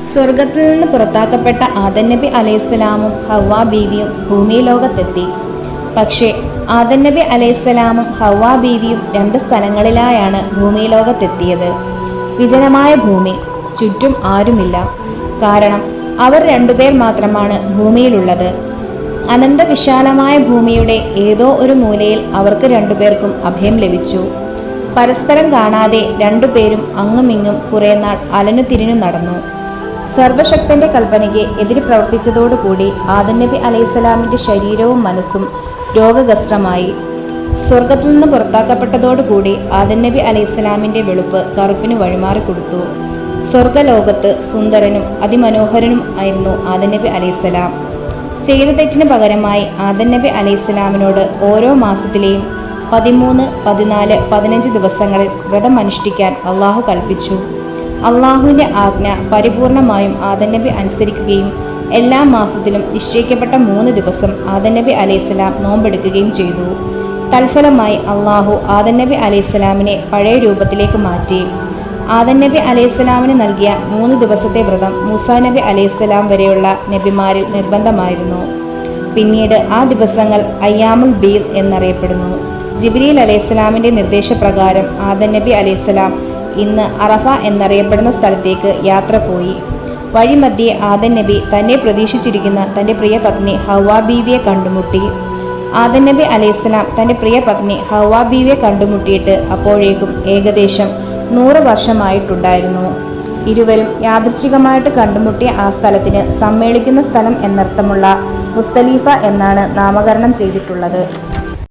സ്വർഗത്തിൽ നിന്ന് പുറത്താക്കപ്പെട്ട ആദം നബി അലൈഹിസ്സലാമും ഹവ്വാ ബീവിയും ഭൂമി ലോകത്തെത്തി. പക്ഷേ ആദം നബി അലൈഹിസ്സലാമും ഹവ്വാ ബീവിയും രണ്ട് സ്ഥലങ്ങളിലായാണ് ഭൂമി ലോകത്തെത്തിയത്. വിജനമായ ഭൂമി, ചുറ്റും ആരുമില്ല. കാരണം അവർ രണ്ടുപേർ മാത്രമാണ് ഭൂമിയിലുള്ളത്. അനന്തവിശാലമായ ഭൂമിയുടെ ഏതോ ഒരു മൂലയിൽ അവർക്ക് രണ്ടുപേർക്കും അഭയം ലഭിച്ചു. പരസ്പരം കാണാതെ രണ്ടുപേരും അങ്ങുമിങ്ങും കുറേ നാൾ അലഞ്ഞു തിരിഞ്ഞു നടന്നു. സർവശക്തന്റെ കൽപ്പനയ്ക്ക് എതിര് പ്രവർത്തിച്ചതോടുകൂടി ആദം നബി അലൈഹിസ്സലാമിന്റെ ശരീരവും മനസ്സും രോഗഗ്രസ്തമായി. സ്വർഗത്തിൽ നിന്ന് പുറത്താക്കപ്പെട്ടതോടുകൂടി ആദം നബി അലൈഹിസ്സലാമിന്റെ വെളുപ്പ് കറുപ്പിന് വഴിമാറിക്കൊടുത്തു. സ്വർഗലോകത്ത് സുന്ദരനും അതിമനോഹരനും ആയിരുന്നു ആദം നബി അലൈഹിസ്സലാം. ചെയ്ത തെറ്റിന് പകരമായി ആദം നബി അലൈഹിസ്സലാമിനോട് ഓരോ മാസത്തിലെയും 13, 14, 15 ദിവസങ്ങളിൽ വ്രതം അനുഷ്ഠിക്കാൻ അള്ളാഹു കൽപ്പിച്ചു. അള്ളാഹുവിൻ്റെ ആജ്ഞ പരിപൂർണമായും ആദം നബി അനുസരിക്കുകയും എല്ലാ മാസത്തിലും നിശ്ചയിക്കപ്പെട്ട 3 ദിവസം ആദം നബി അലൈഹിസ്സലാം നോമ്പെടുക്കുകയും ചെയ്തു. തൽഫലമായി അള്ളാഹു ആദം നബി അലൈഹിസ്സലാമിനെ പഴയ രൂപത്തിലേക്ക് മാറ്റി. ആദം നബി അലൈഹിസ്സലാമിന് നൽകിയ 3 ദിവസത്തെ വ്രതം മൂസാ നബി അലൈഹിസ്സലാം വരെയുള്ള നബിമാരിൽ നിർബന്ധമായിരുന്നു. പിന്നീട് ആ ദിവസങ്ങൾ അയ്യാമുൽ ബീദ് എന്നറിയപ്പെടുന്നു. ജിബ്രീൽ അലൈഹിസ്സലാമിന്റെ നിർദ്ദേശപ്രകാരം ആദം നബി അലൈഹിസ്സലാം ഇന്ന് അറഫ എന്നറിയപ്പെടുന്ന സ്ഥലത്തേക്ക് യാത്ര പോയി. വഴിമധ്യേ ആദം നബി തന്നെ പ്രതീക്ഷിച്ചിരിക്കുന്ന തൻ്റെ പ്രിയ പത്നി ഹവ്വാ ബീവിയെ കണ്ടുമുട്ടി. ആദം നബി അലൈഹിസ്സലാം തൻ്റെ പ്രിയ പത്നി ഹവ്വാ ബീവിയെ കണ്ടുമുട്ടിയിട്ട് അപ്പോഴേക്കും ഏകദേശം 100 വർഷമായിട്ടുണ്ടായിരുന്നു. ഇരുവരും യാദൃച്ഛികമായിട്ട് കണ്ടുമുട്ടിയ ആ സ്ഥലത്തിന് സമ്മേളിക്കുന്ന സ്ഥലം എന്നർത്ഥമുള്ള മുസ്തലിഫ എന്നാണ് നാമകരണം ചെയ്തിട്ടുള്ളത്.